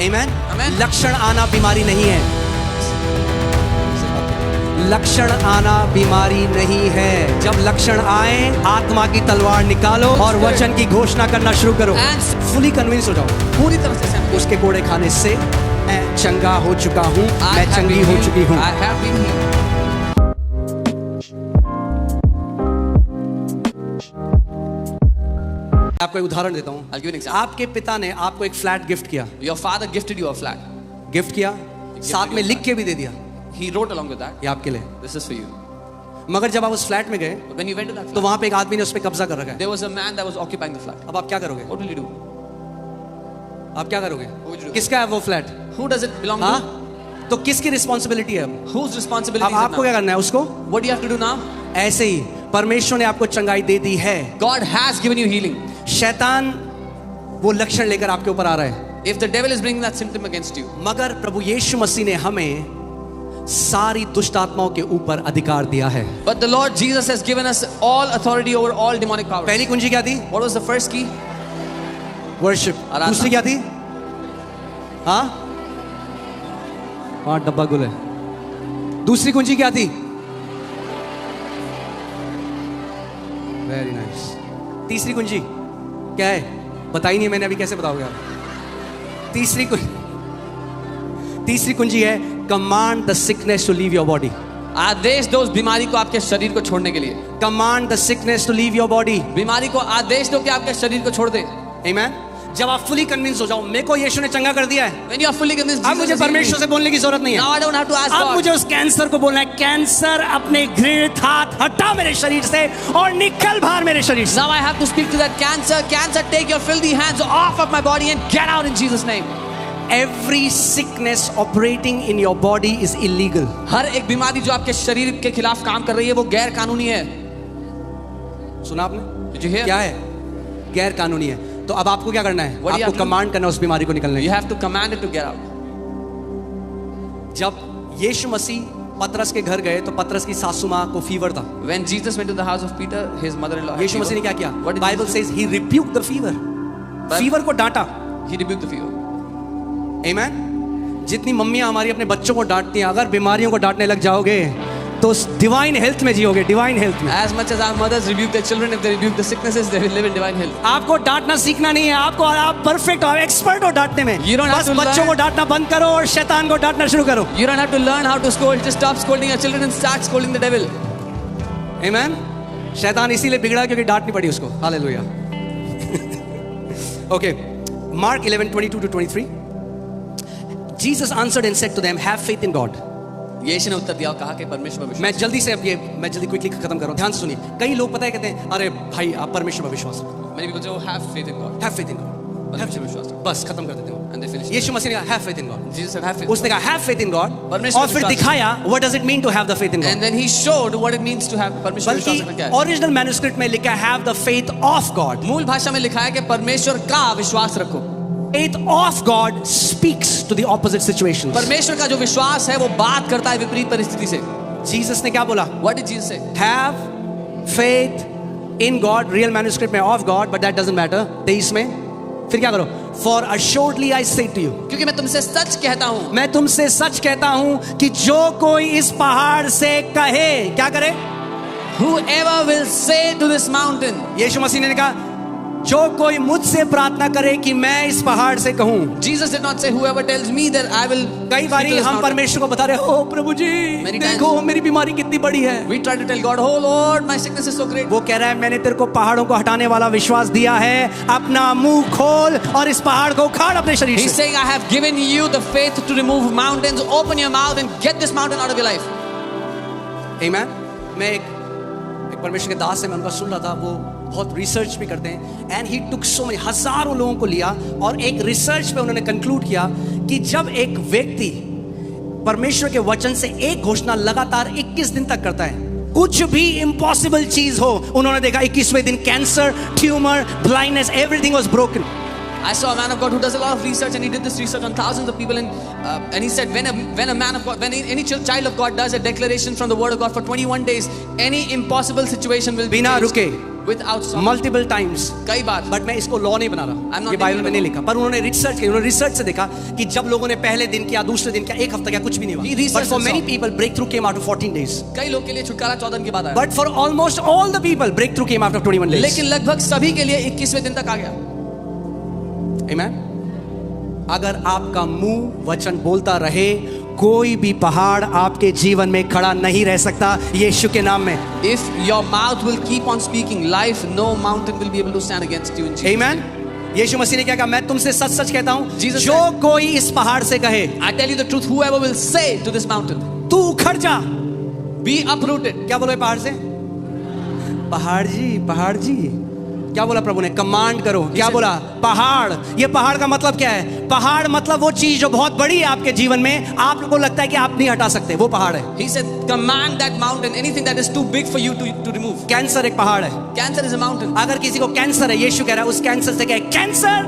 आमेन। Amen. लक्षण आना बीमारी नहीं है। लक्षण आना बीमारी नहीं है। जब लक्षण आए, आत्मा की तलवार निकालो और वचन की घोषणा करना शुरू करो। And- फुली कन्विंस हो जाओ। पूरी तरह से सहमत। उसके कोड़े खाने से मैं चंगा हो चुका हूँ, I मैं have चंगी been हो healed. चुकी हूँ। I have been healed. आपको एक उदाहरण देता हूँ। I'll give you an example. आपके पिता ने आपको एक फ्लैट गिफ्ट किया। Your father gifted you a flat. Gift किया, साथ में लिख के भी दे दिया, He wrote along with that. ये आपके लिए। This is for you. मगर जब आप उस फ्लैट में गए But when you went to that तो flat, वहां पे एक आदमी ने उस पे कब्जा कर रखा है। there was a man that was occupying the flat. अब आप क्या करोगे? What will you do? आप क्या करोगे? What would you do? किसका है वो flat? Who does it belong हाँ? to? तो किसकी रिस्पॉन्सिबिलिटी है अब? Whose responsibility अब is it आपको now? क्या करना है उसको? What do you have to do now? ऐसे ही परमेश्वर ने आपको चंगाई दे दी है। God has given you healing. शैतान वो लक्षण लेकर आपके ऊपर आ रहा है, If the devil is bringing that symptom against you, मगर प्रभु यीशु मसीह ने हमें सारी दुष्ट आत्माओं के ऊपर अधिकार दिया है। but the Lord Jesus has given us all authority over all demonic powers. पहली कुंजी क्या थी? What was the first key? Worship. आराधना। दूसरी क्या थी? हाँ, हाँ डब्बा गुल है। दूसरी कुंजी क्या थी? Very nice. तीसरी कुंजी क्या है? बताई नहीं मैंने, अभी कैसे बताओगे आप? तीसरी कुंजी है command the sickness to leave your body. आदेश दो उस बीमारी को आपके शरीर को छोड़ने के लिए। Command the sickness to leave your body. बीमारी को आदेश दो कि आपके शरीर को छोड़ दे। आमेन। जब आप फुली कन्विंस हो जाओ, मेरे को यीशु ने चंगा कर दिया है, When you are fully convinced, अब Jesus मुझे has healed परमेश्वर me. से बोलने की जरूरत नहीं Now है। I don't have to ask अब God. मुझे उस कैंसर को बोलना है, कैंसर अपने घृणित हाथ हटा मेरे शरीर से और निकल बाहर मेरे शरीर से। Now I have to speak to that cancer. Cancer, take your filthy hands off of my body and get out in Jesus' name. Every sickness operating in your body is illegal. हर एक बीमारी जो आपके शरीर के खिलाफ काम कर रही है वो गैर कानूनी है। सुना आपने? Did you hear? क्या है? गैर कानूनी है। तो अब आपको क्या करना है? What do you आपको have to do? कमांड करना है उस बीमारी को निकलने You की। have to command it to get out. जब यीशु मसीह पतरस के घर गए तो पतरस की सासू माँ को फीवर था। When Jesus went to the house of Peter, his mother-in-law had यीशु मसीह ने क्या किया? What did Bible Jesus says he rebuked the fever. Fever को डांटा। do? He rebuked the fever. आमेन। जितनी मम्मियां हमारी अपने बच्चों को डांटती हैं, अगर बीमारियों को डांटने लग जाओगे तो डिवाइन हेल्थ में जियोगे, डिवाइन हेल्थ में। As much as our mothers rebuke their children, if they rebuke the sicknesses, they will live in divine health. आपको डांटना सीखना नहीं है, आपको आप परफेक्ट हो, एक्सपर्ट हो डांटने में। You don't have बस to बच्चों learn- को डांटना बंद करो और शैतान को डांटना शुरू करो। You don't have to learn how to scold. Just stop scolding your children and start scolding the devil. आमेन। शैतान इसीलिए बिगड़ा क्योंकि डांटनी पड़ी उसको। Hallelujah. Okay, mark 11:22-23। Jesus answered and said to them, have faith in God. यीशु ने उत्तर दिया और कहा कि परमेश्वर पर मैं विश्वास। जल्दी क्विकली खत्म कर रहा हूं, ध्यान से सुनिए। कई लोग पता है कहते हैं, अरे भाई आप परमेश्वर पर विश्वास रखो। Many people say, oh, have faith in God. Have faith in God। परमेश्वर पर विश्वास रखो। बस खत्म कर देते हो। And they finish. यीशु मसीह ने कहा have faith in God। Jesus said, have faith. उसने कहा have faith in God परमेश्वर और पर फिर विश्वास दिखाया what does it mean to have the faith in God। And then he showed what it means to have परमेश्वर पर बल्कि विश्वास रखना क्या है। ओरिजिनल मैन्युस्क्रिप्ट में लिखा है have the faith of God। मूल भाषा में लिखा है कि परमेश्वर का विश्वास रखो। Faith of God speaks to the opposite situations। परमेश्वर का जो विश्वास है वो बात करता है विपरीत परिस्थिति से। जीसस ने क्या बोला? What did Jesus say? Have faith in God, real manuscript में of God, but that doesn't matter। 23 में फिर क्या करो? For assuredly I say to you। क्योंकि मैं तुमसे सच कहता हूँ। मैं तुमसे सच कहता हूं कि जो कोई इस पहाड़ से कहे, क्या करे? Whoever will say to this mountain। यीशु मसीह ने कहा जो कोई मुझसे प्रार्थना करे कि मैं इस पहाड़ से कहूं। Jesus did not say whoever tells me that I will। कई बारी हम परमेश्वर को बता रहे हो प्रभु जी Many देखो मेरी बीमारी कितनी बड़ी है। We try to tell God, oh Lord, my sickness is so great. वो कह रहा है मैंने तेरे को पहाड़ों को हटाने वाला विश्वास दिया है, अपना मुंह खोल और इस पहाड़ को उखाड़ अपने शरीर He's से। saying, I have given you the faith to remove mountains. Open your mouth and get this mountain out of your life. आमेन। मैं एक परमेश्वर के दास से मैं उनका सुन रहा था, वो बहुत रिसर्च भी करते हैं। And he took so many, हजारों लोगों को लिया और एक रिसर्च पे उन्होंने कंक्लूड किया कि जब एक व्यक्ति परमेश्वर के वचन से एक घोषणा लगातार 21 दिन तक करता है, कुछ भी इम्पॉसिबल चीज हो, उन्होंने देखा 21वें दिन cancer, tumour, blindness, everything was broken. I saw a man of God who does a lot of research, and he did this research on thousands of people, and he said when a man of God, when any child of God does a declaration from the Word of God for 21 days, any impossible situation will be बिना changed. रुके without stopping. Multiple times, कई बार. But मैं इसको law नहीं बना I'm रहा, not ये Bible making में it नहीं a लिखा, पर उन्होंने रिसर्च किया, उन्होंने रिसर्च से देखा कि जब लोगों ने पहले दिन किया, दूसरे दिन किया, एक हफ्ता किया, कुछ भी नहीं He हुआ, researched but for and many saw. People break through came after 14 days, कई लोग के लिए छुटकारा 14 दिन के बाद आया. But for almost all the people break through came after 21 days. लेकिन लगभग सभी के लिए 21वें दिन तक आ गया. आमेन. अगर आपका मुंह वचन बोलता रहे, कोई भी पहाड़ आपके जीवन में खड़ा नहीं रह सकता यीशु के नाम में. If your mouth will keep on speaking life, no mountain will be able to stand against you in Jesus. आमेन. यीशु मसीह ने क्या कहा? मैं तुमसे सच सच कहता हूं, Jesus जो said, कोई इस पहाड़ से कहे, I tell you the truth, whoever will say to this mountain, तू उखड़ जा, be uprooted. क्या बोलो ये पहाड़ से? पहाड़ जी, पहाड़ जी, क्या बोला प्रभु ने? कमांड करो. क्या said- बोला? पहाड़. ये पहाड़ का मतलब क्या है? पहाड़ मतलब वो चीज जो बहुत बड़ी है आपके जीवन में, आपको लगता है कि आप नहीं हटा सकते, वो पहाड़ है. He said, command that mountain, anything that is too big for you to remove. Cancer एक पहाड़ है. Cancer is a mountain. अगर किसी को कैंसर है, यीशु कह रहा है उस कैंसर से, क्या है? कैंसर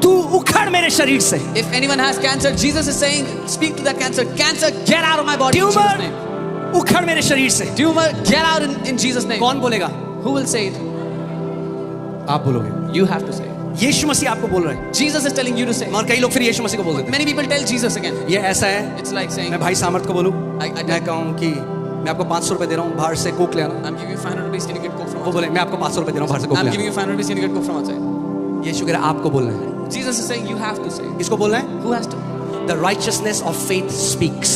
तू उखड़ मेरे शरीर से. If anyone has cancer, Jesus is saying, speak to that cancer. Cancer, get out of my body in Jesus' tumour name. उखड़ मेरे शरीर से. Tumor, get out in Jesus' name. कौन बोलेगा? Who will say it? आप बोलोगे. You have to say it. यीशु मसीह आपको बोल रहा है. Jesus is telling you to say it. और कई लोग फिर यीशु मसीह को बोल देते हैं. Many people tell Jesus again. ये ऐसा है. It's like saying, मैं भाई सामर्थ को बोलूं, I मैं कहूं कि मैं आपको 500 रुपए दे रहा हूं, बाहर से कोक ले आना. I'm giving you 500 rupees, can you get coke from वो outside? बोले मैं आपको 500 रुपए दे रहा हूं, बाहर से कोक I'm ले giving you 500 rupees, can you get coke from outside? आना. यीशु कह रहा है आपको बोलना है. Jesus is saying, you have to say it. किसको बोलना है? Who has to? The righteousness of faith speaks.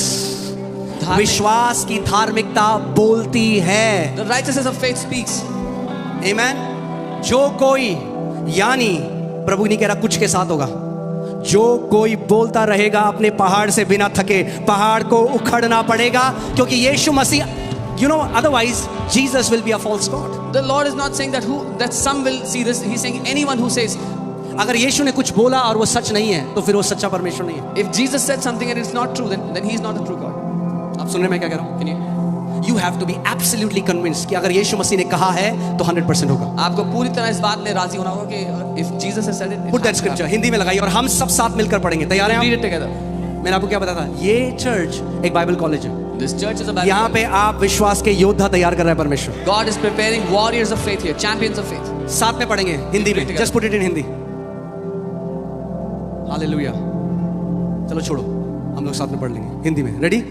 धार्मिक- विश्वास की धार्मिकता बोलती है. The righteousness of faith speaks. आमेन. जो कोई, यानी प्रभु नहीं कह रहा कुछ के साथ होगा, जो कोई बोलता रहेगा अपने पहाड़ से बिना थके, पहाड़ को उखड़ना पड़ेगा, क्योंकि यीशु मसीह, you know, otherwise Jesus will be a false god. The Lord is not saying that some will see this. He's saying anyone who says, अगर यीशु ने कुछ बोला और वो सच नहीं है, तो फिर वो सच्चा परमेश्वर नहीं है. if Jesus said something and it's not true, then he is not a true God. आप सुन रहे हैं मैं क्या कह रहा हूं? Can you? You have to be absolutely convinced कि अगर यीशु मसीह ने कहा है तो 100% होगा. आपको पूरी तरह इस बात में राजी होना होगा कि if Jesus has said it, it Put that has to scripture happen. Hindi में लगाइए और हम सब साथ मिलकर पढ़ेंगे. तैयार हैं Read आप? it together. मैंने आपको क्या बताया था? ये चर्च एक बाइबल कॉलेज है. This church is a Bible यहाँ college. पे आप विश्वास के योद्धा तैयार कर रहा है परमेश्वर. God is preparing warriors of faith here, champions of faith. साथ में पढ़ेंगे हिंदी में. together. Just put it in Hindi. Hallelujah. चलो छोड़ो, हम लोग साथ में पढ़ लेंगे हिंदी में. रेडी?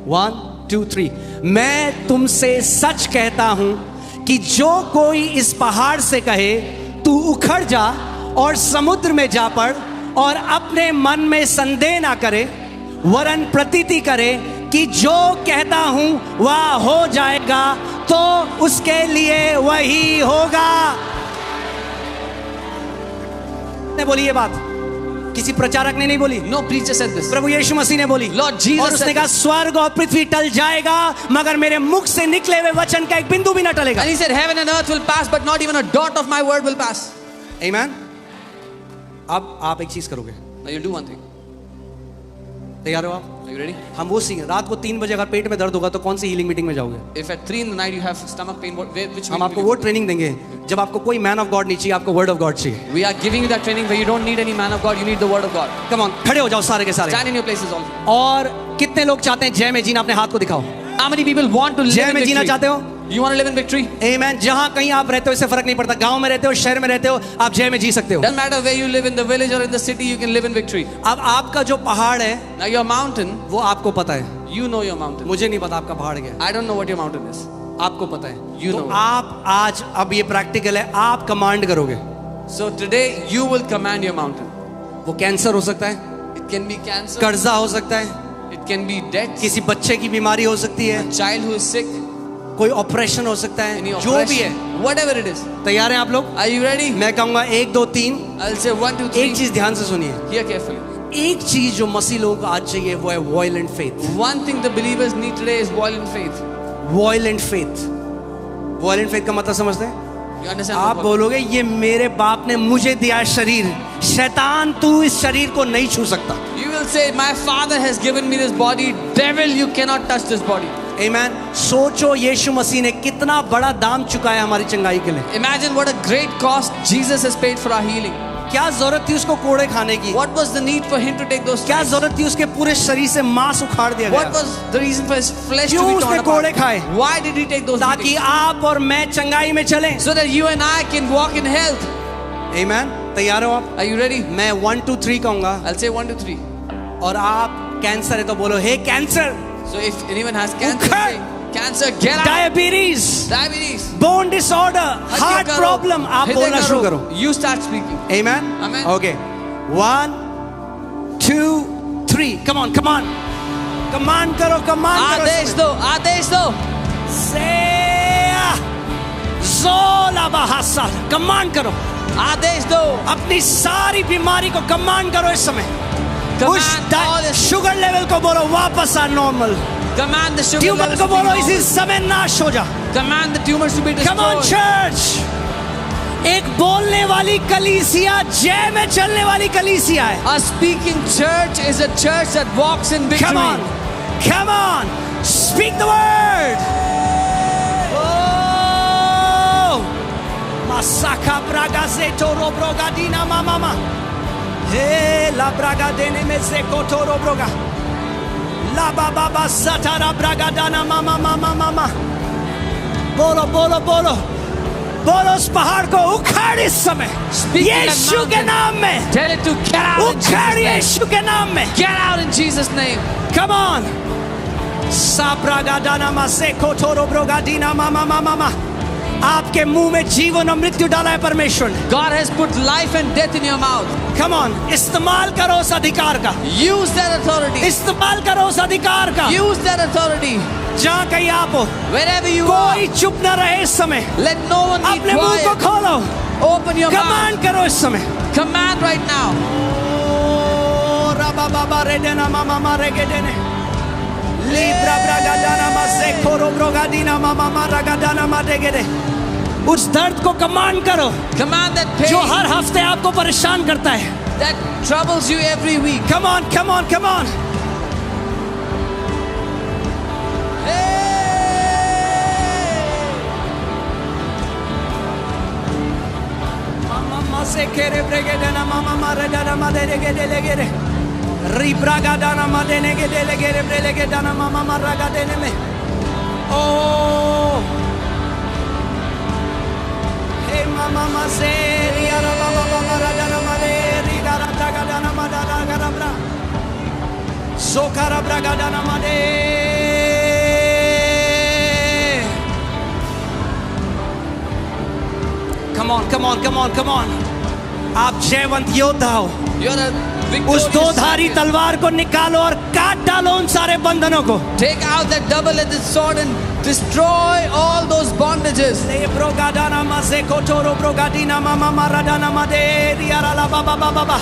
1 2 3. मैं तुमसे सच कहता हूं कि जो कोई इस पहाड़ से कहे तू उखड़ जा और समुद्र में जा पड़, और अपने मन में संदेह ना करे, वरन प्रतीति करे कि जो कहता हूं वह हो जाएगा, तो उसके लिए वही होगा. ने बोली ये बात, किसी प्रचारक ने नहीं बोली, No preacher said this. प्रभु यीशु मसीह ने बोली. Lord Jesus और उसने said कहा this. स्वर्ग और पृथ्वी टल जाएगा, मगर मेरे मुख से निकले हुए वचन का एक बिंदु भी न टलेगा. And he said, heaven and earth will pass, but not even a dot of my word will pass. आमीन. अब आप एक चीज करोगे. Now you'll do one thing. तैयार हो आप? Are you ready? हम वो सीखें. रात को 3 बजे अगर पेट में दर्द होगा तो कौन सी हीलिंग मीटिंग में जाओगे? If at 3 in the night you have stomach pain, which हम meeting आपको will वो you go? ट्रेनिंग देंगे जब आपको कोई मैन ऑफ गॉड नहीं चाहिए, आपको वर्ड ऑफ गॉड चाहिए. We are giving you that training where you don't need any man of God, you need the word of God. Come on, खड़े हो जाओ सारे के सारे. Stand in your places all. और कितने लोग चाहते हैं जय में जीना? अपने हाथ को दिखाओ. How many people want to live जय in में जीना victory? चाहते हो? You want to live in victory? आमीन. जहां कहीं आप रहते हो इससे फर्क नहीं पड़ता. गांव में रहते हो, शहर में रहते हो, आप जय में जी सकते हो. Doesn't matter where you live, in the village or in the city, you can live in victory. अब आपका जो पहाड़ है Now your mountain, वो आपको पता है. you know your mountain. मुझे नहीं पता आपका पहाड़ क्या है. I don't know what your mountain is. आपको पता है. You तो know. आप आज, अब ये प्रैक्टिकल है, आप कमांड करोगे. So today you will command your mountain. वो कैंसर हो सकता है, It can be cancer, कर्जा हो सकता है, it can be death, किसी बच्चे की बीमारी हो सकती है, a child who is sick, कोई ऑपरेशन हो सकता any है, जो भी है. oppression, whatever it is. तैयार हैं आप लोग? Are you ready? मैं कहूंगा 1 2 3. I'll say 1, 2, 3. एक चीज ध्यान से सुनिए. Hear carefully. एक चीज जो मसीह लोगों को आज चाहिए वो है violent faith. One thing the believers need today is violent faith. Violent faith. Violent faith का मतलब समझते हैं? You understand? आप what- बोलोगे ये मेरे बाप ने मुझे दिया शरीर, शैतान तू इस शरीर को नहीं छू सकता. You will say, my father has given me this body. Devil, you cannot touch this body. आमीन. सोचो यीशु मसीह ने कितना बड़ा दाम चुकाया हमारी चंगाई के लिए. Imagine what a great cost Jesus has paid for our healing. क्या जरूरत थी उसको कोड़े खाने की? What was the need for him to take those क्या stripes? जरूरत थी उसके पूरे शरीर से मांस उखाड़ दिया What गया? was the reason for his flesh to क्यों be उसने torn कोड़े apart? खाए? Why did he take those ताकि beatings? आप और मैं चंगाई में चलें। So that you and I can walk in health. आमीन। तैयार हो आप? Are you ready? मैं 1 2 3 कहूंगा I'll say 1 2 3. और आप कैंसर है तो बोलो हे cancer, So if anyone has cancer, उखाड़। say, cancer, get out. Diabetes, Diabetes. Bone disorder, हत्या हार्ट करो, प्रॉब्लम, आप हृदय बोलना शुरू करो। You start speaking. आमीन। Amen. Okay 1 2 3 come on command करो आदेश दो, आदेश दो. से ज़ोला बहासा कमांड करो, आदेश दो. अपनी सारी बीमारी को कमांड करो इस समय। उस Command all this. Sugar level को बोलो वापस आ normal, Command the sugar tumour levels को to be बोलो normal. इसी समय नाश हो जा। Command the tumors to be come on destroyed. Church, एक बोलने वाली कलीसिया जय में चलने वाली कलीसिया है। A speaking church is a church that walks in victory. Come on, speak the word. Oh, masaka braga zetoro broga dina mama. Hey, la braga dene me zekotoro broga. La baba satara braga dana mama. बोलो बोलो उस पहाड़ को उखाड़ इस समय Speak to that यीशु के mountain. नाम में। Tell it to get out in Jesus' उखाड़ name. यीशु के नाम में। Get out in Jesus' name. Come on. Sabragadana maseko toro brogadina mama. आपके मुंह में जीवन और मृत्यु डाला है परमेश्वर ने। God has put life and death in your mouth. Come on, इस्तेमाल करो उस अधिकार का। Use that authority. इस्तेमाल करो उस अधिकार का। Use that authority. जहाँ कहीं आप हो, Wherever you कोई are, चुप न रहे इस समय। let no one be अपने मुंह को quiet. खोलो, Open your mouth. कमांड करो इस समय। Command right now. ओ रबा बाबा रेडेना मामा रेगेडेने। लिब्रा ब्रागादाना maseko रो brogadina mama ragadana madegede। उस दर्द को कमांड करो Command that pain जो हर हफ्ते आपको परेशान करता है। that troubles you every week. Come on. Mama se kere bregedana mama redana madegede legede. Ribragadana madegede legede brelegedana mama ragadene me. Oh. Hey mama se riara mama radana maderi garagadana madara garabra. Sokara bragadana made. Come on. आप जयवंत योद्धा हो। You're a उस victorious दो धारी champion. तलवार को निकालो और काट डालो उन सारे बंधनों को। Take out that double-edged sword and destroy all those bondages. ले ब्रोगादाना मसे कोटोरो ब्रोगादीना मामा मारादाना मदे रियारा ला बाबा।